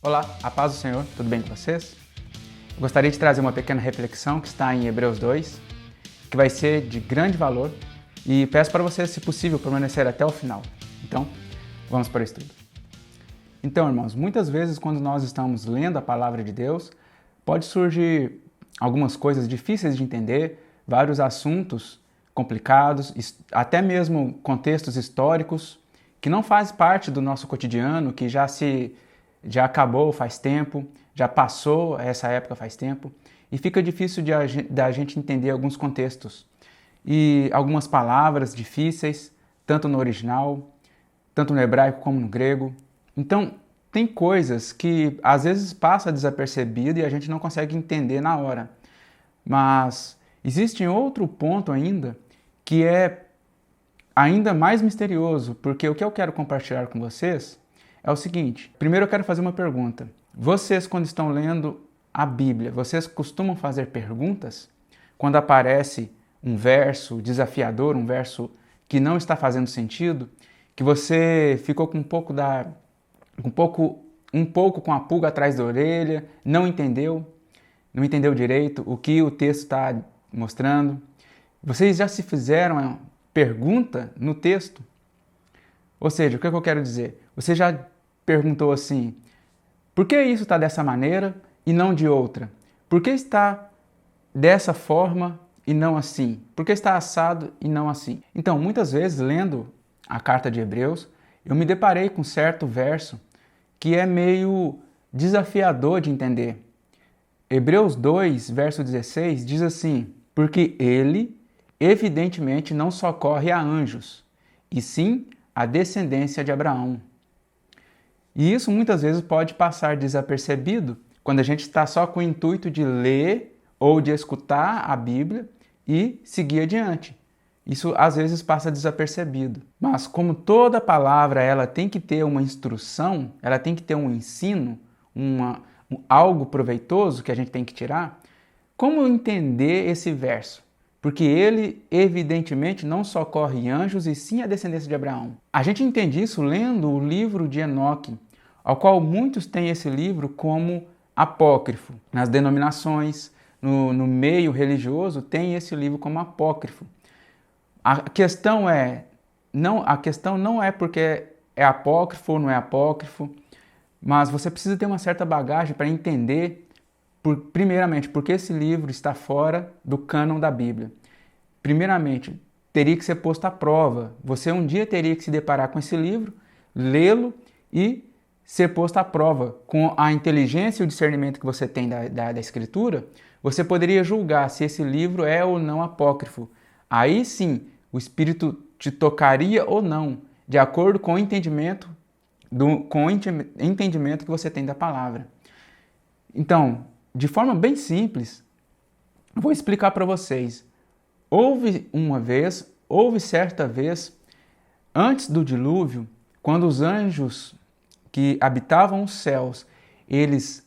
Olá, a paz do Senhor, tudo bem com vocês? Eu gostaria de trazer uma pequena reflexão que está em Hebreus 2, que vai ser de grande valor e peço para vocês, se possível, permanecer até o final. Então, vamos para o estudo. Então, irmãos, muitas vezes quando nós estamos lendo a palavra de Deus, pode surgir algumas coisas difíceis de entender, vários assuntos complicados, até mesmo contextos históricos que não fazem parte do nosso cotidiano, que já acabou faz tempo, já passou essa época faz tempo, e fica difícil da gente entender alguns contextos e algumas palavras difíceis, tanto no original, tanto no hebraico como no grego. Então, tem coisas que às vezes passa desapercebido e a gente não consegue entender na hora. Mas existe outro ponto ainda que é ainda mais misterioso, porque o que eu quero compartilhar com vocês é o seguinte. Primeiro eu quero fazer uma pergunta. Vocês, quando estão lendo a Bíblia, vocês costumam fazer perguntas? Quando aparece um verso desafiador, um verso que não está fazendo sentido, que você ficou com um pouco com a pulga atrás da orelha, não entendeu direito o que o texto está mostrando. Vocês já se fizeram uma pergunta no texto? Ou seja, o que eu quero dizer? Você já perguntou assim, por que isso está dessa maneira e não de outra? Por que está dessa forma e não assim? Por que está assado e não assim? Então, muitas vezes, lendo a carta de Hebreus, eu me deparei com certo verso que é meio desafiador de entender. Hebreus 2, verso 16, diz assim, porque ele, evidentemente, não socorre a anjos, e sim a descendência de Abraão. E isso muitas vezes pode passar desapercebido quando a gente está só com o intuito de ler ou de escutar a Bíblia e seguir adiante. Isso às vezes passa desapercebido. Mas como toda palavra ela tem que ter uma instrução, ela tem que ter um ensino, algo proveitoso que a gente tem que tirar, como entender esse verso? Porque ele, evidentemente, não socorre anjos e sim a descendência de Abraão. A gente entende isso lendo o livro de Enoque, ao qual muitos têm esse livro como apócrifo. Nas denominações, no meio religioso, tem esse livro como apócrifo. A questão não é porque é apócrifo ou não é apócrifo, mas você precisa ter uma certa bagagem para entender, primeiramente, porque esse livro está fora do cânon da Bíblia. Primeiramente, teria que ser posto à prova. Você um dia teria que se deparar com esse livro, lê-lo e ser posto à prova. Com a inteligência e o discernimento que você tem da Escritura, você poderia julgar se esse livro é ou não apócrifo. Aí sim, o Espírito te tocaria ou não, de acordo com o entendimento que você tem da palavra. Então, de forma bem simples, eu vou explicar para vocês. Houve certa vez, antes do dilúvio, quando os anjos que habitavam os céus, eles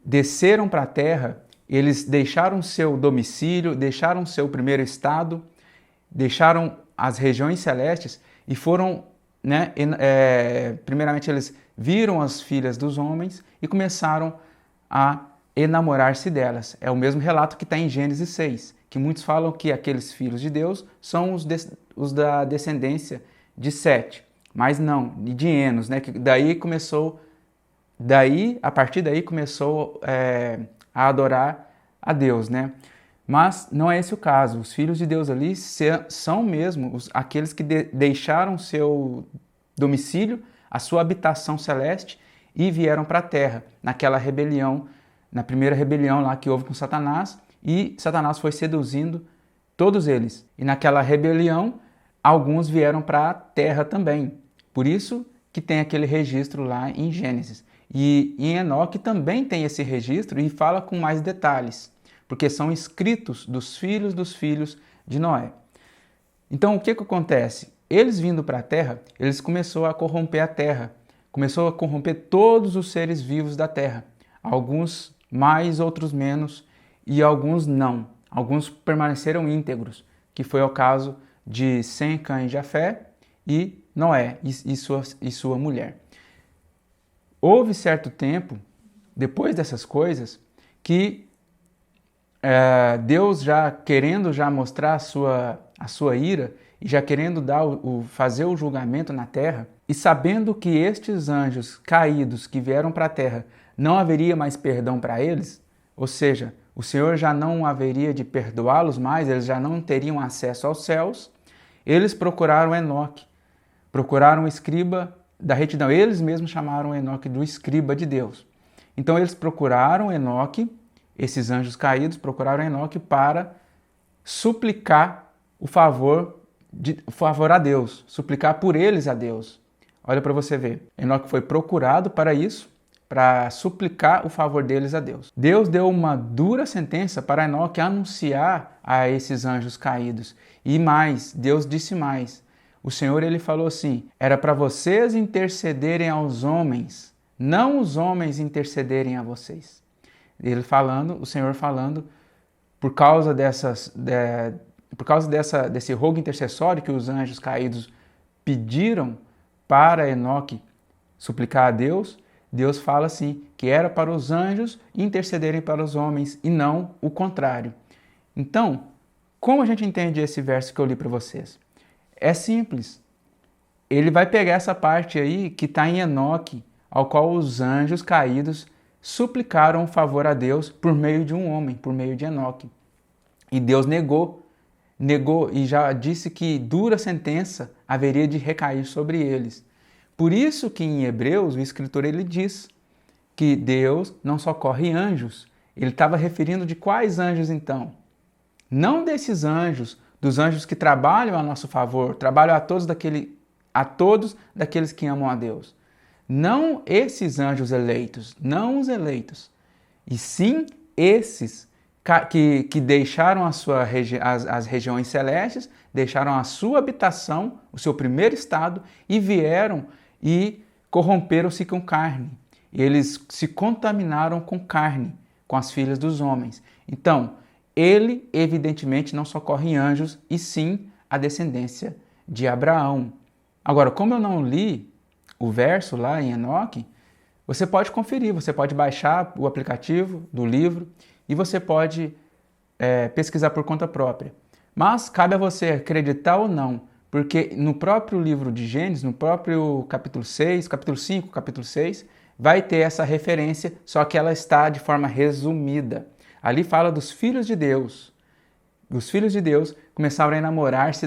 desceram para a terra, eles deixaram seu domicílio, deixaram seu primeiro estado, deixaram as regiões celestes e foram, primeiramente eles viram as filhas dos homens e começaram a enamorar-se delas. É o mesmo relato que está em Gênesis 6, que muitos falam que aqueles filhos de Deus são os da descendência de Sete, mas não, de Enos, que a partir daí começou a adorar a Deus, Mas não é esse o caso. Os filhos de Deus ali são mesmo aqueles que deixaram seu domicílio, a sua habitação celeste e vieram para a terra, naquela rebelião, na primeira rebelião lá que houve com Satanás, e Satanás foi seduzindo todos eles. E naquela rebelião, alguns vieram para a terra também. Por isso que tem aquele registro lá em Gênesis. E em Enoque também tem esse registro e fala com mais detalhes, porque são escritos dos filhos de Noé. Então o que acontece? Eles vindo para a terra, eles começaram a corromper a terra, começou a corromper todos os seres vivos da terra. Alguns mais, outros menos, e alguns não. Alguns permaneceram íntegros, que foi o caso de Sem, Cã e Jafé e Noé e sua mulher. houve certo tempo, depois dessas coisas, que Deus já querendo mostrar a sua ira e já querendo fazer o julgamento na terra, e sabendo que estes anjos caídos que vieram para a terra não haveria mais perdão para eles, ou seja, o Senhor já não haveria de perdoá-los mais, eles já não teriam acesso aos céus, eles procuraram Enoque, procuraram o escriba da retidão. Eles mesmos chamaram Enoque do escriba de Deus. Então eles procuraram Enoque, esses anjos caídos procuraram Enoque para suplicar o favor a Deus, suplicar por eles a Deus. Olha para você ver, Enoque foi procurado para isso, para suplicar o favor deles a Deus. Deus deu uma dura sentença para Enoque anunciar a esses anjos caídos. E mais, Deus disse mais. O Senhor, ele falou assim, era para vocês intercederem aos homens, não os homens intercederem a vocês. Ele falando, o Senhor falando, por causa desse rogo intercessório que os anjos caídos pediram para Enoque suplicar a Deus, Deus fala assim, que era para os anjos intercederem para os homens e não o contrário. Então, como a gente entende esse verso que eu li para vocês? É simples. Ele vai pegar essa parte aí que está em Enoque, ao qual os anjos caídos suplicaram o favor a Deus por meio de um homem, por meio de Enoque. E Deus negou e já disse que dura sentença haveria de recair sobre eles. Por isso que em Hebreus o escritor ele diz que Deus não socorre anjos. Ele estava referindo de quais anjos então? Não desses anjos, dos anjos que trabalham a nosso favor, trabalham a todos daqueles que amam a Deus. Não esses anjos eleitos, não os eleitos, e sim esses que deixaram as regiões celestes, deixaram a sua habitação, o seu primeiro estado, e vieram e corromperam-se com carne. Eles se contaminaram com carne, com as filhas dos homens. Então, ele evidentemente não socorre anjos, e sim a descendência de Abraão. Agora, como eu não li o verso lá em Enoque, você pode conferir, você pode baixar o aplicativo do livro e você pode pesquisar por conta própria. Mas cabe a você acreditar ou não, porque no próprio livro de Gênesis, no próprio capítulo 6, capítulo 5, capítulo 6, vai ter essa referência, só que ela está de forma resumida. Ali fala dos filhos de Deus. Os filhos de Deus começaram a enamorar-se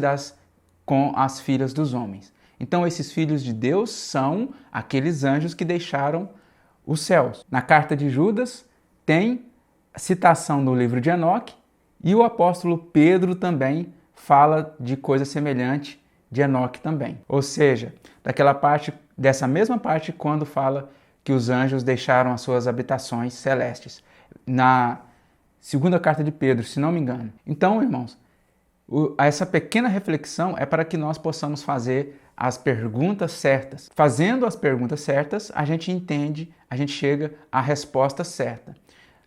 com as filhas dos homens. Então esses filhos de Deus são aqueles anjos que deixaram os céus. Na carta de Judas tem citação do livro de Enoque e o apóstolo Pedro também fala de coisa semelhante de Enoque também. Ou seja, dessa mesma parte quando fala que os anjos deixaram as suas habitações celestes. Na segunda carta de Pedro, se não me engano. Então, irmãos, essa pequena reflexão é para que nós possamos fazer as perguntas certas. Fazendo as perguntas certas, a gente entende, a gente chega à resposta certa.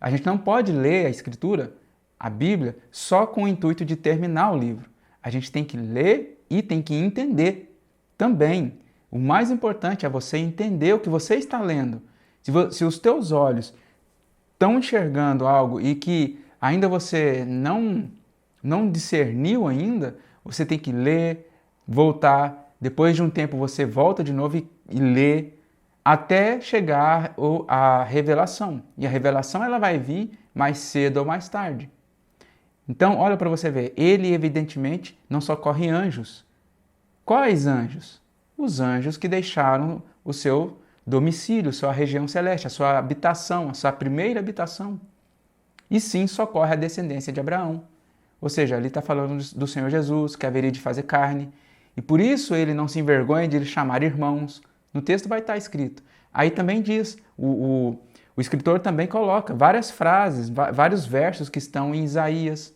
A gente não pode ler a Escritura, a Bíblia, só com o intuito de terminar o livro. A gente tem que ler e tem que entender também. O mais importante é você entender o que você está lendo. Se os teus olhos estão enxergando algo e que ainda você não discerniu ainda, você tem que ler, voltar. Depois de um tempo você volta de novo e lê até chegar à revelação. E a revelação ela vai vir mais cedo ou mais tarde. Então, olha para você ver, ele evidentemente não socorre anjos. Quais anjos? Os anjos que deixaram o seu domicílio, sua região celeste, a sua habitação, a sua primeira habitação. E sim socorre a descendência de Abraão. Ou seja, ali está falando do Senhor Jesus, que haveria de fazer carne. E por isso ele não se envergonha de lhe chamar irmãos. No texto vai estar escrito. Aí também diz, o escritor também coloca várias frases, vários versos que estão em Isaías.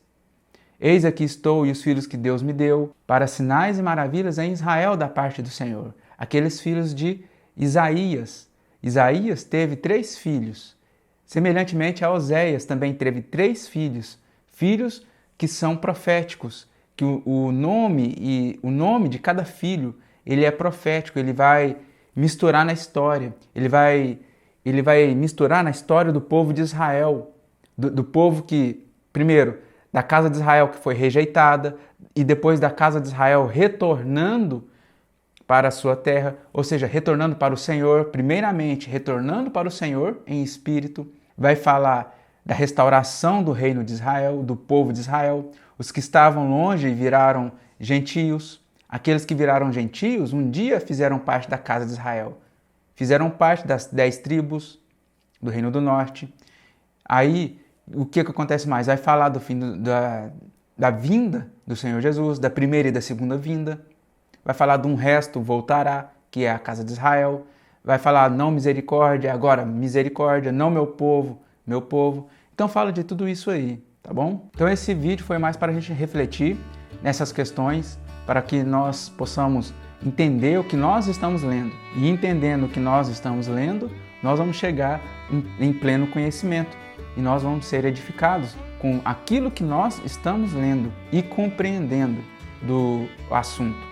Eis aqui estou e os filhos que Deus me deu, para sinais e maravilhas em Israel da parte do Senhor. Aqueles filhos de Isaías. Isaías teve 3 filhos. Semelhantemente a Oséias também teve 3 filhos. Filhos que são proféticos, que o nome de cada filho ele é profético, ele vai misturar na história. Ele vai misturar na história do povo de Israel, do povo que, primeiro, da casa de Israel que foi rejeitada, e depois da casa de Israel retornando para a sua terra, ou seja, retornando para o Senhor, primeiramente retornando para o Senhor em espírito. Vai falar da restauração do reino de Israel, do povo de Israel. Os que estavam longe viraram gentios. Aqueles que viraram gentios um dia fizeram parte da casa de Israel. Fizeram parte das 10 tribos do Reino do Norte. Aí, o que acontece mais? Vai falar do fim da vinda do Senhor Jesus, da primeira e da segunda vinda. Vai falar de um resto voltará, que é a casa de Israel. Vai falar não misericórdia, agora misericórdia, não meu povo, meu povo. Então fala de tudo isso aí, tá bom? Então esse vídeo foi mais para a gente refletir nessas questões, para que nós possamos entender o que nós estamos lendo. E entendendo o que nós estamos lendo, nós vamos chegar em pleno conhecimento. E nós vamos ser edificados com aquilo que nós estamos lendo e compreendendo do assunto.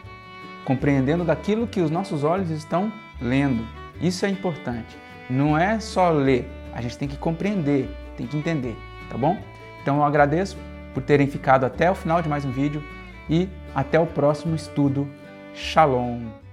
Compreendendo daquilo que os nossos olhos estão lendo. Isso é importante. Não é só ler, a gente tem que compreender, tem que entender, tá bom? Então eu agradeço por terem ficado até o final de mais um vídeo e até o próximo estudo. Shalom!